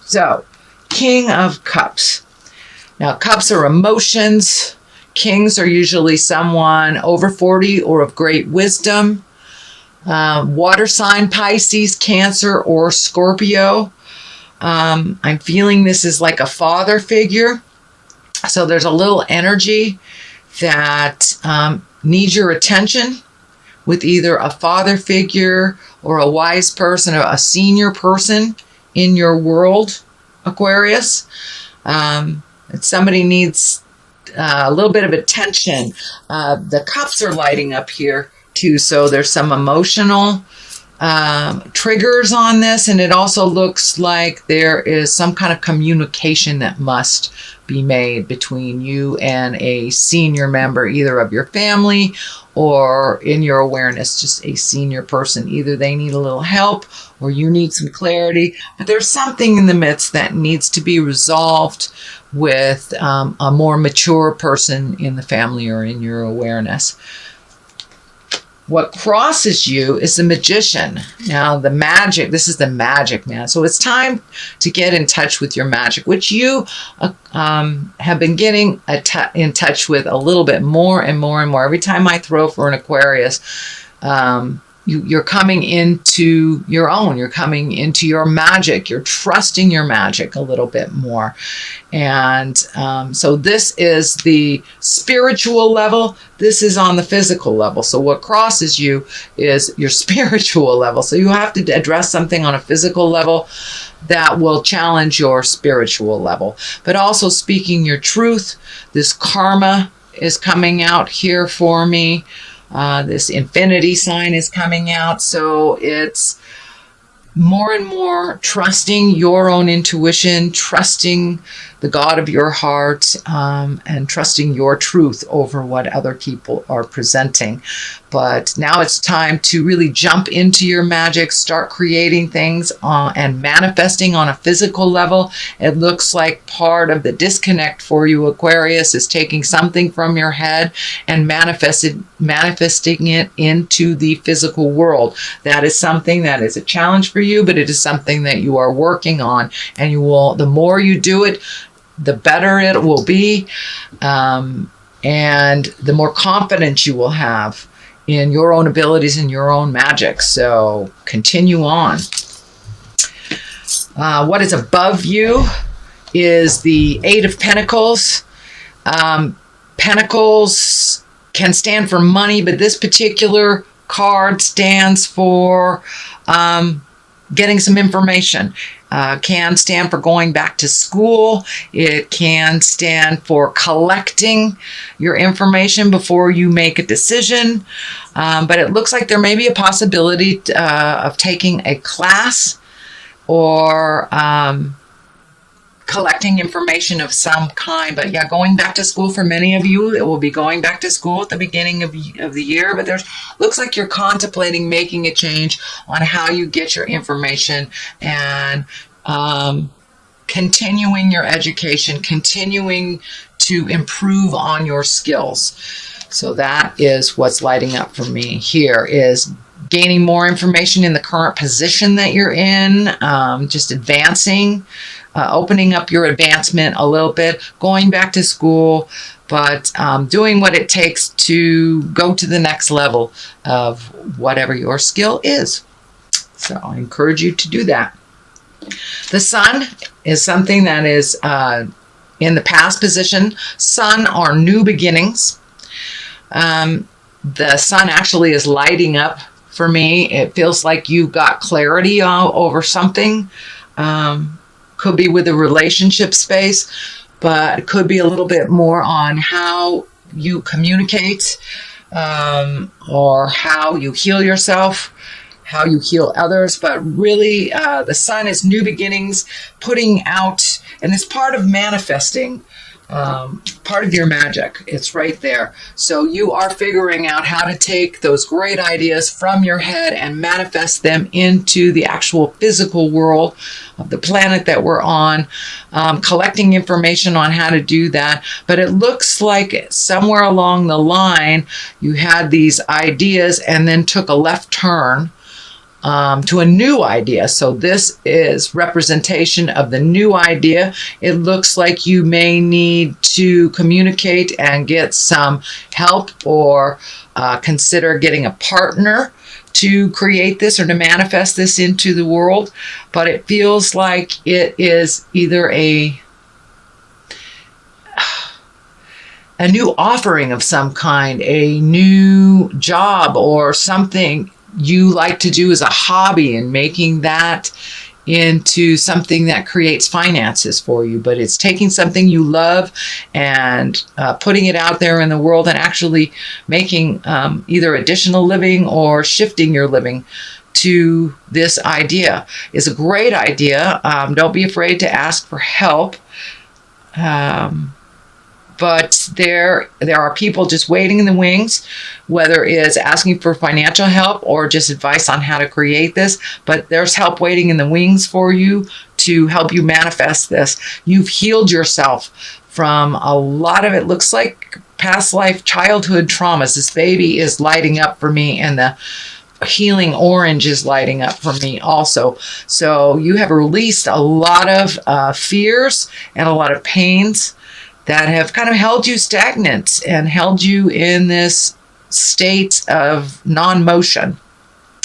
So, King of Cups. Now, cups are emotions. Kings are usually someone over 40 or of great wisdom. Water sign, Pisces, Cancer, or Scorpio. I'm feeling this is like a father figure. So there's a little energy that needs your attention with either a father figure or a wise person or a senior person in your world, Aquarius. Somebody needs a little bit of attention. The cups are lighting up here too, so there's some emotional triggers on this, and it also looks like there is some kind of communication that must be made between you and a senior member, either of your family or in your awareness, just a senior person. Either they need a little help or you need some clarity, but there's something in the midst that needs to be resolved with a more mature person in the family or in your awareness. What crosses you is the Magician. Now, the magic, this is the magic, man. So it's time to get in touch with your magic, which you have been getting in touch with a little bit more and more and more. Every time I throw for an Aquarius, you're coming into your own. You're coming into your magic. You're trusting your magic a little bit more. And so this is the spiritual level. This is on the physical level. So what crosses you is your spiritual level. So you have to address something on a physical level that will challenge your spiritual level. But also speaking your truth. This karma is coming out here for me. This infinity sign is coming out. So it's more and more trusting your own intuition, trusting the God of your heart, and trusting your truth over what other people are presenting. But now it's time to really jump into your magic, start creating things and manifesting on a physical level. It looks like part of the disconnect for you, Aquarius, is taking something from your head and manifesting it into the physical world. That is something that is a challenge for you, but it is something that you are working on, and you will, the more you do it, the better it will be, and the more confidence you will have in your own abilities and your own magic. So continue on. What is above you is the Eight of Pentacles. Pentacles can stand for money, but this particular card stands for getting some information. Can stand for going back to school. It can stand for collecting your information before you make a decision. But it looks like there may be a possibility of taking a class or collecting information of some kind. But yeah, going back to school for many of you, it will be going back to school at the beginning of the year. But there's looks like you're contemplating making a change on how you get your information and continuing your education, continuing to improve on your skills. So that is what's lighting up for me here, is gaining more information in the current position that you're in, just advancing, opening up your advancement a little bit, going back to school, but doing what it takes to go to the next level of whatever your skill is. So I encourage you to do that. The Sun is something that is in the past position. Sun are new beginnings. The Sun actually is lighting up for me. It feels like you've got clarity over something. Could be with a relationship space, but it could be a little bit more on how you communicate, or how you heal yourself, how you heal others. But really, the Sun is new beginnings, putting out, and it's part of manifesting, part of your magic. It's right there. So you are figuring out how to take those great ideas from your head and manifest them into the actual physical world of the planet that we're on, collecting information on how to do that. But it looks like somewhere along the line, you had these ideas and then took a left turn to a new idea. So this is representation of the new idea. It looks like you may need to communicate and get some help, or consider getting a partner to create this or to manifest this into the world. But it feels like it is either a new offering of some kind, a new job, or something you like to do as a hobby, and making that into something that creates finances for you. But it's taking something you love and putting it out there in the world, and actually making either additional living or shifting your living to this idea. Is a great idea. Don't be afraid to ask for help. But there are people just waiting in the wings, whether it's asking for financial help or just advice on how to create this. But there's help waiting in the wings for you to help you manifest this. You've healed yourself from a lot of, it looks like, past life childhood traumas. This baby is lighting up for me, and the healing orange is lighting up for me also. So you have released a lot of fears and a lot of pains that have kind of held you stagnant and held you in this state of non-motion,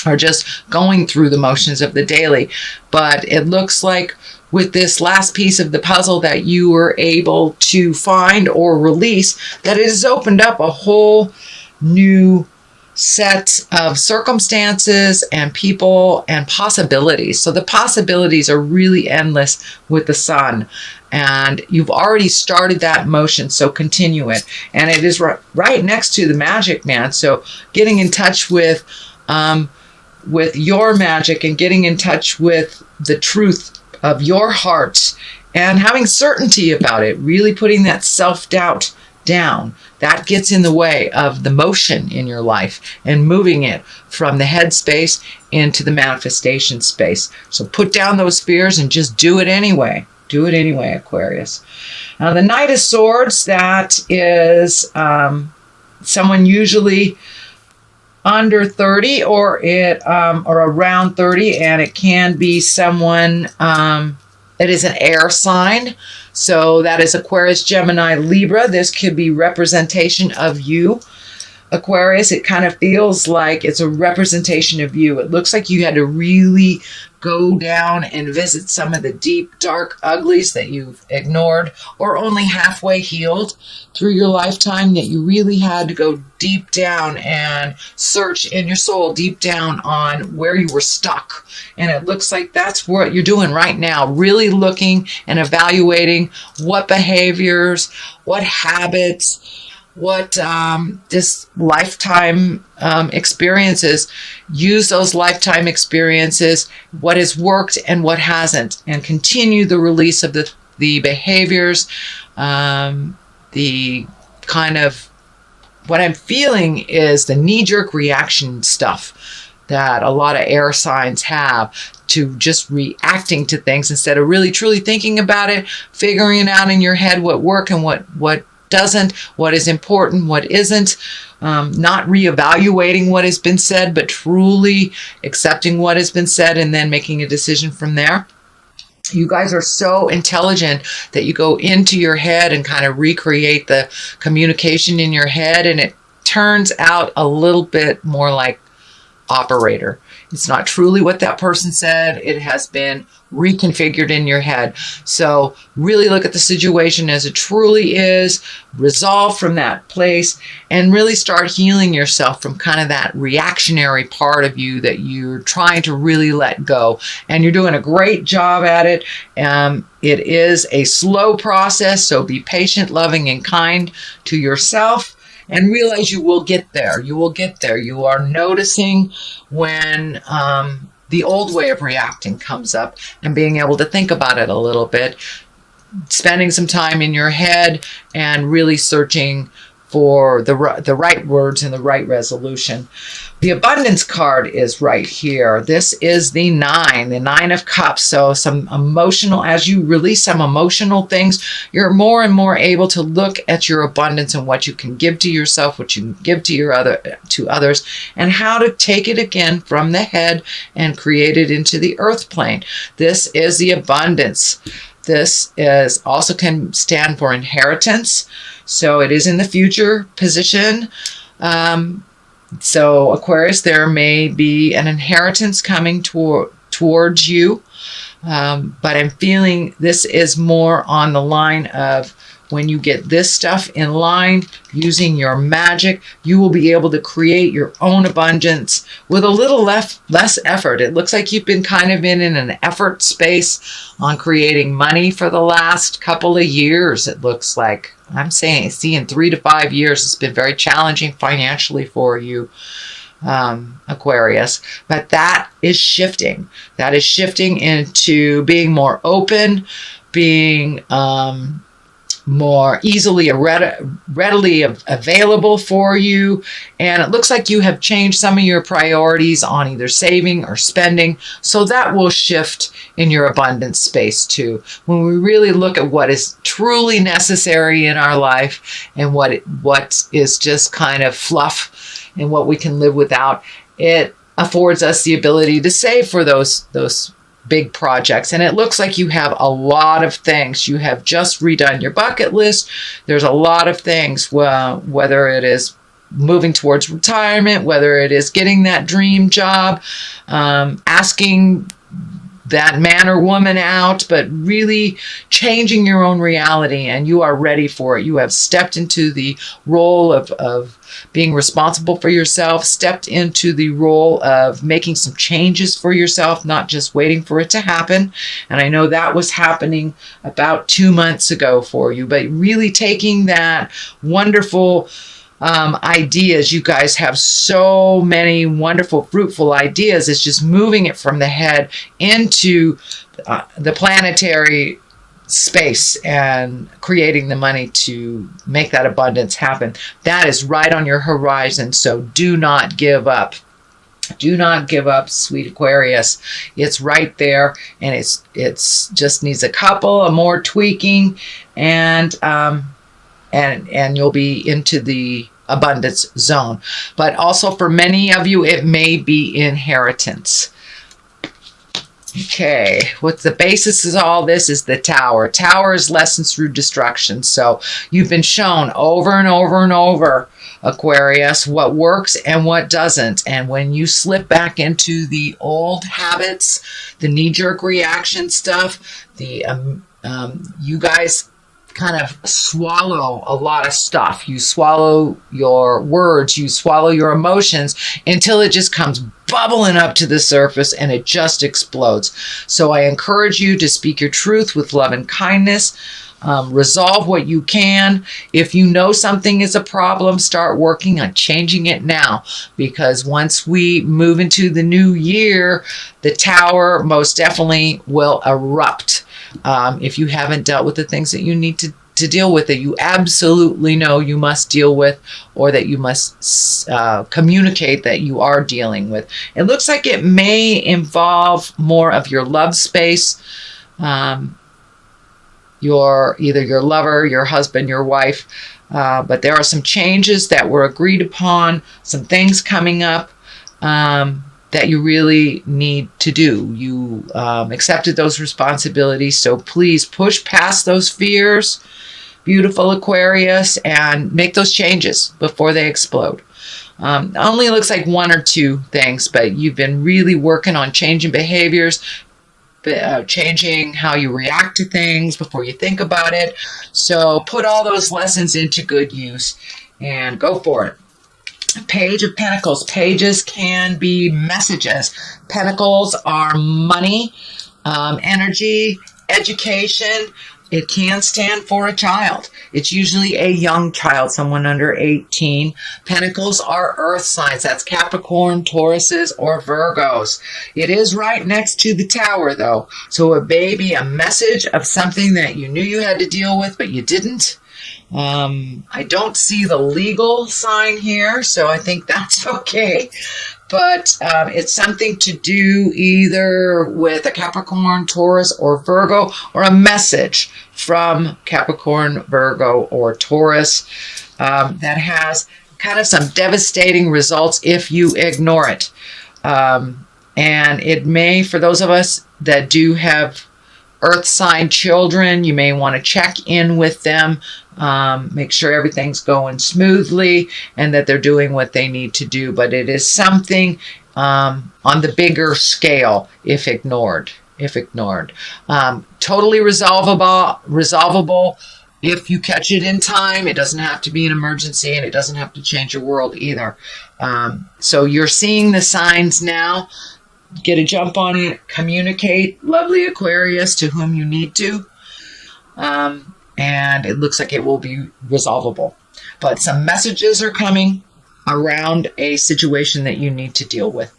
or just going through the motions of the daily. But it looks like with this last piece of the puzzle that you were able to find or release, that it has opened up a whole new set of circumstances and people and possibilities. So the possibilities are really endless with the sun, and you've already started that motion, so continue it. And it is right next to the magic man. So getting in touch with your magic, and getting in touch with the truth of your heart, and having certainty about it, really putting that self-doubt down. That gets in the way of the motion in your life, and moving it from the head space into the manifestation space. So put down those fears and just do it anyway. Do it anyway, Aquarius. Now, the Knight of Swords, that is someone usually under 30 or around 30, and it can be someone, it is an air sign. So that is Aquarius, Gemini, Libra. This could be representation of you, Aquarius. It kind of feels like it's a representation of you. It looks like you had to really go down and visit some of the deep, dark uglies that you've ignored or only halfway healed through your lifetime, that you really had to go deep down and search in your soul deep down on where you were stuck. And it looks like that's what you're doing right now, really looking and evaluating what behaviors, what habits, what this lifetime experiences. Use those lifetime experiences, what has worked and what hasn't, and continue the release of the behaviors, the kind of, what I'm feeling is the knee-jerk reaction stuff that a lot of air signs have, to just reacting to things instead of really truly thinking about it, figuring it out in your head what worked and what doesn't, what is important, what isn't, not reevaluating what has been said, but truly accepting what has been said and then making a decision from there. You guys are so intelligent that you go into your head and kind of recreate the communication in your head, and it turns out a little bit more like operator. It's not truly what that person said. It has been reconfigured in your head. So really look at the situation as it truly is, resolve from that place, and really start healing yourself from kind of that reactionary part of you that you're trying to really let go. And you're doing a great job at it. It is a slow process, so be patient, loving, and kind to yourself. And realize you will get there. You will get there. You are noticing when the old way of reacting comes up, and being able to think about it a little bit, spending some time in your head and really searching for the right words and the right resolution. The abundance card is right here. This is the 9 of cups. So some emotional, as you release some emotional things, you're more and more able to look at your abundance and what you can give to yourself, what you can give to others, and how to take it again from the head and create it into the earth plane. This is the abundance. This is also can stand for inheritance. So it is in the future position. So Aquarius, there may be an inheritance coming towards you. But I'm feeling this is more on the line of when you get this stuff in line, using your magic, you will be able to create your own abundance with a little less effort. It looks like you've been kind of in an effort space on creating money for the last couple of years. It looks like, I'm seeing 3 to 5 years. It's been very challenging financially for you, Aquarius, but that is shifting. That is shifting into being more open, being more easily readily available for you. And it looks like you have changed some of your priorities on either saving or spending. So that will shift in your abundance space too. When we really look at what is truly necessary in our life and what is just kind of fluff and what we can live without, it affords us the ability to save for those big projects. And it looks like you have a lot of things. You have just redone your bucket list. There's a lot of things, whether it is moving towards retirement, whether it is getting that dream job, asking that man or woman out, but really changing your own reality, and you are ready for it. You have stepped into the role of being responsible for yourself, stepped into the role of making some changes for yourself, not just waiting for it to happen. And I know that was happening about 2 months ago for you, but really taking that wonderful ideas. You guys have so many wonderful, fruitful ideas. It's just moving it from the head into the planetary space and creating the money to make that abundance happen. That is right on your horizon. So do not give up. Do not give up, sweet Aquarius. It's right there, and it's just needs a couple of more tweaking, and you'll be into the abundance zone. But also for many of you, it may be inheritance. Okay, what the basis of all this is the Tower. Tower is lessons through destruction. So you've been shown over and over and over, Aquarius, what works and what doesn't. And when you slip back into the old habits, the knee-jerk reaction stuff, you guys kind of swallow a lot of stuff. You swallow your words, you swallow your emotions until it just comes bubbling up to the surface and it just explodes. So I encourage you to speak your truth with love and kindness. Resolve what you can. If you know something is a problem, start working on changing it now, because once we move into the new year, the Tower most definitely will erupt. If you haven't dealt with the things that you need to deal with, that you absolutely know you must deal with, or that you must communicate that you are dealing with. It looks like it may involve more of your love space, either your lover, your husband, your wife, but there are some changes that were agreed upon, some things coming up that you really need to do. You accepted those responsibilities, so please push past those fears, beautiful Aquarius, and make those changes before they explode. Only looks like 1 or 2 things, but you've been really working on changing behaviors, changing how you react to things before you think about it. So put all those lessons into good use and go for it. Page of Pentacles. Pages can be messages. Pentacles are money, energy, education. It can stand for a child. It's usually a young child, someone under 18. Pentacles are earth signs. That's Capricorn, Tauruses, or Virgos. It is right next to the Tower, though. So it may be a message of something that you knew you had to deal with, but you didn't. I don't see the legal sign here, so I think that's okay. But it's something to do either with a Capricorn, Taurus, or Virgo, or a message from Capricorn, Virgo, or Taurus that has kind of some devastating results if you ignore it. And it may, for those of us that do have earth sign children, you may want to check in with them, make sure everything's going smoothly and that they're doing what they need to do. But it is something on the bigger scale if ignored. Totally resolvable if you catch it in time. It doesn't have to be an emergency, and it doesn't have to change your world either. So you're seeing the signs now. Get a jump on it, communicate, lovely Aquarius, to whom you need to. And it looks like it will be resolvable. But some messages are coming around a situation that you need to deal with.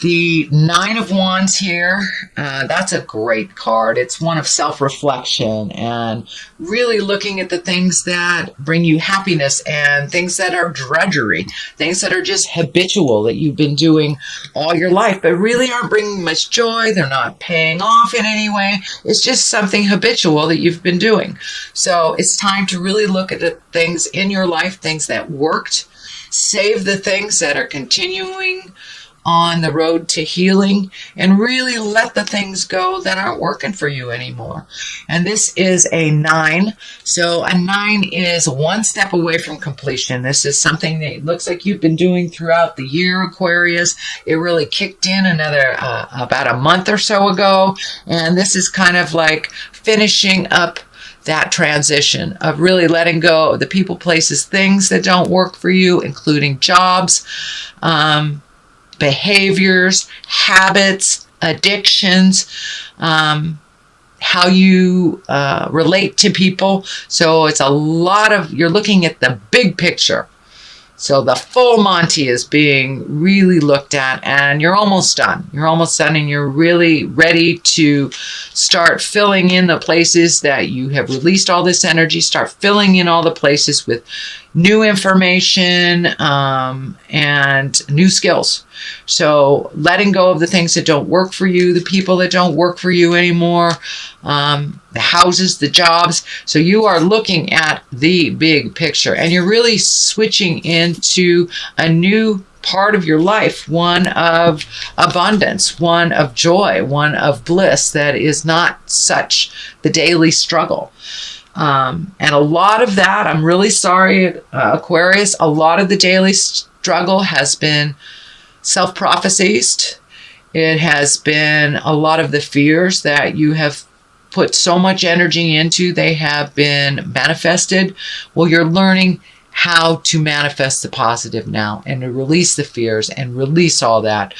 The Nine of Wands here, that's a great card. It's one of self-reflection and really looking at the things that bring you happiness and things that are drudgery, things that are just habitual that you've been doing all your life, but really aren't bringing much joy. They're not paying off in any way. It's just something habitual that you've been doing. So it's time to really look at the things in your life, things that worked, save the things that are continuing on the road to healing, and really let the things go that aren't working for you anymore. And this is a 9. So a 9 is one step away from completion. This is something that looks like you've been doing throughout the year, Aquarius. It really kicked in another about a month or so ago. And this is kind of like finishing up that transition of really letting go of the people, places, things that don't work for you, including jobs, behaviors, habits, addictions, how you relate to people. So it's a lot of, you're looking at the big picture. So the full Monty is being really looked at, and you're almost done. You're almost done, and you're really ready to start filling in the places that you have released all this energy, start filling in all the places with new information and new skills. So letting go of the things that don't work for you, the people that don't work for you anymore, the houses, the jobs. So you are looking at the big picture, and you're really switching into a new part of your life, one of abundance, one of joy, one of bliss that is not such the daily struggle. And a lot of that, I'm really sorry, Aquarius, a lot of the daily struggle has been self-prophesied. It has been a lot of the fears that you have put so much energy into, they have been manifested. Well, you're learning how to manifest the positive now and to release the fears and release all that.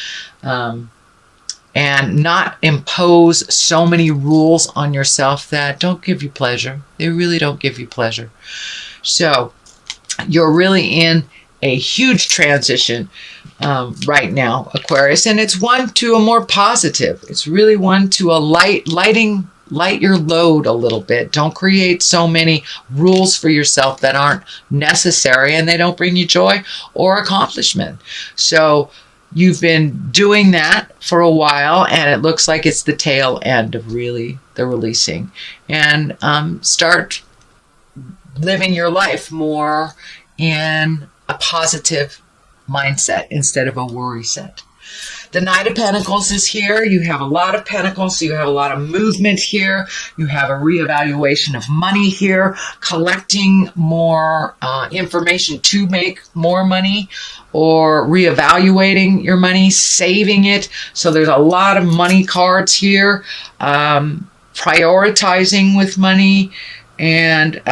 And not impose so many rules on yourself that don't give you pleasure. They really don't give you pleasure. So you're really in a huge transition right now, Aquarius, and it's one to a more positive. It's really one to a light your load a little bit. Don't create so many rules for yourself that aren't necessary and they don't bring you joy or accomplishment. So you've been doing that for a while, and it looks like it's the tail end of really the releasing. And start living your life more in a positive mindset instead of a worry set. The Knight of Pentacles is here. You have a lot of pentacles, so you have a lot of movement here. You have a reevaluation of money here, collecting more information to make more money, or reevaluating your money, saving it. So there's a lot of money cards here, prioritizing with money, and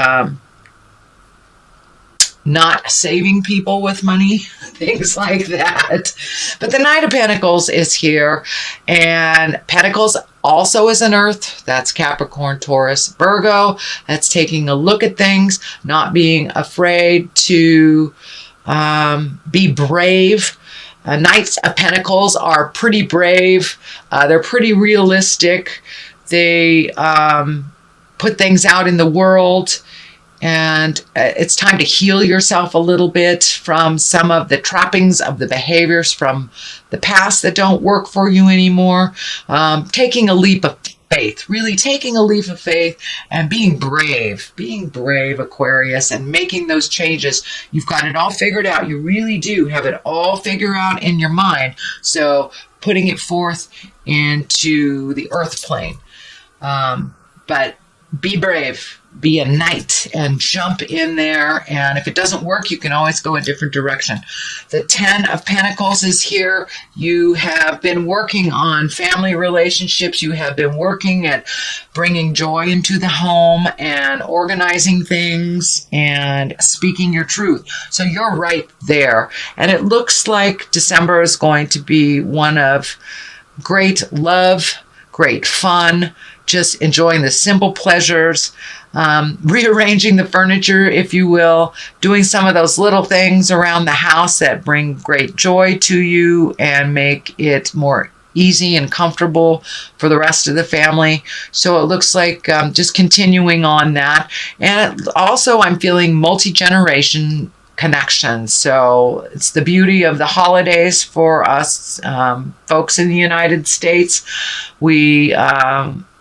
not saving people with money, things like that. But the Knight of Pentacles is here, and Pentacles also is an earth. That's Capricorn, Taurus, Virgo. That's taking a look at things, not being afraid to be brave. Knights of Pentacles are pretty brave. They're pretty realistic. They put things out in the world And it's time to heal yourself a little bit from some of the trappings of the behaviors from the past that don't work for you anymore. Taking a leap of faith, really taking a leap of faith and being brave, Aquarius, and making those changes. You've got it all figured out. You really do have it all figured out in your mind. So putting it forth into the earth plane. But be brave. Be a knight and jump in there. And if it doesn't work, you can always go a different direction. The 10 of Pentacles is here. You have been working on family relationships. You have been working at bringing joy into the home and organizing things and speaking your truth. So you're right there. And it looks like December is going to be one of great love, great fun, just enjoying the simple pleasures, rearranging the furniture, if you will, doing some of those little things around the house that bring great joy to you and make it more easy and comfortable for the rest of the family. So it looks like just continuing on that. And also I'm feeling multi-generation connections. So it's the beauty of the holidays for us folks in the United States.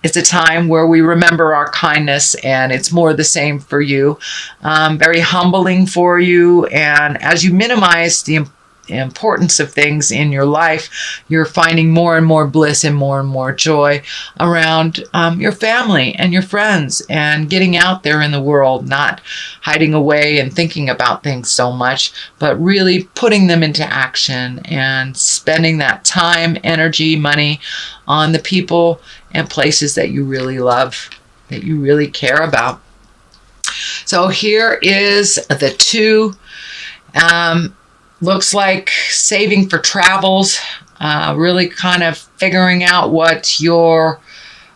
It's a time where we remember our kindness, and it's more the same for you. Very humbling for you. And as you minimize the importance of things in your life, you're finding more and more bliss and more joy around your family and your friends and getting out there in the world, not hiding away and thinking about things so much, but really putting them into action and spending that time, energy, money on the people and places that you really love, that you really care about. So here is the 2. Looks like saving for travels, really kind of figuring out what your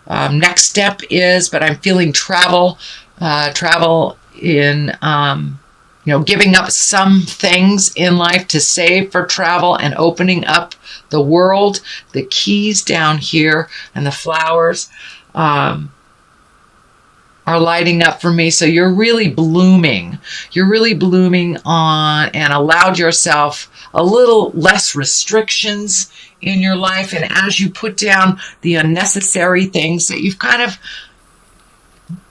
next step is. But I'm feeling travel in, giving up some things in life to save for travel and opening up the world. The keys down here and the flowers are lighting up for me. So you're really blooming. You're really blooming on and allowed yourself a little less restrictions in your life. And as you put down the unnecessary things that you've kind of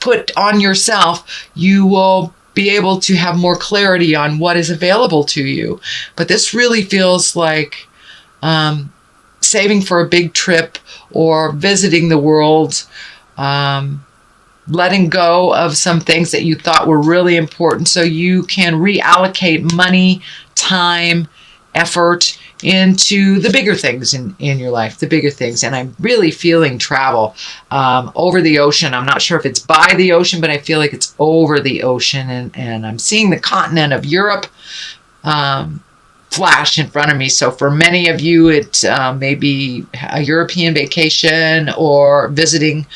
put on yourself, you will be able to have more clarity on what is available to you. But this really feels like saving for a big trip or visiting the world, letting go of some things that you thought were really important so you can reallocate money, time, effort into the bigger things in your life, the bigger things. And I'm really feeling travel over the ocean. I'm not sure if it's by the ocean, but I feel like it's over the ocean. And I'm seeing the continent of Europe flash in front of me. So for many of you, it may be a European vacation or visiting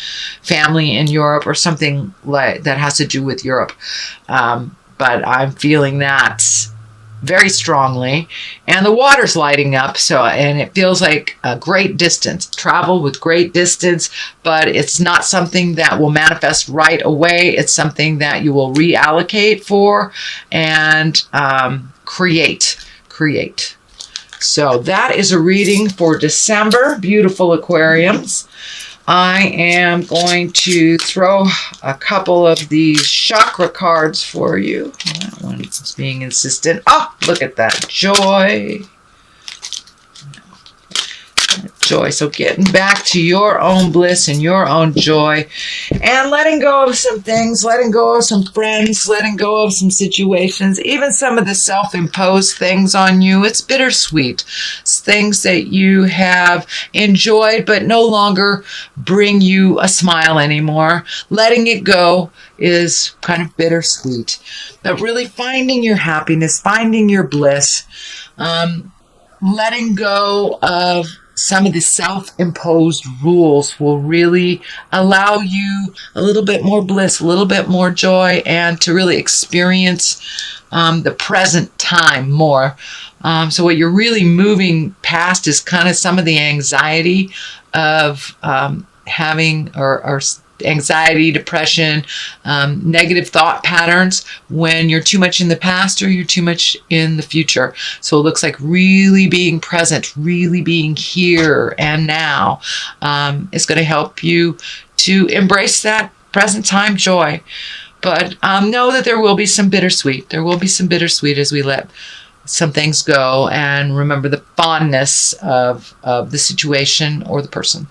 family in Europe or something like that has to do with Europe. But I'm feeling that very strongly, and the water's lighting up. And it feels like a great distance, travel with great distance, but it's not something that will manifest right away. It's something that you will reallocate for and create. So that is a reading for December, beautiful Aquarians. I am going to throw a couple of these chakra cards for you. That one is being insistent. Oh, look at that. Joy. Joy. So getting back to your own bliss and your own joy and letting go of some things, letting go of some friends, letting go of some situations, even some of the self-imposed things on you. It's bittersweet. It's things that you have enjoyed but no longer bring you a smile anymore. Letting it go is kind of bittersweet. But really finding your happiness, finding your bliss, letting go of some of the self-imposed rules will really allow you a little bit more bliss, a little bit more joy, and to really experience the present time more. So what you're really moving past is kind of some of the anxiety of having or anxiety, depression, negative thought patterns when you're too much in the past or you're too much in the future. So it looks like really being present, really being here and now is going to help you to embrace that present time joy. But know that there will be some bittersweet. There will be some bittersweet as we let some things go and remember the fondness of the situation or the person.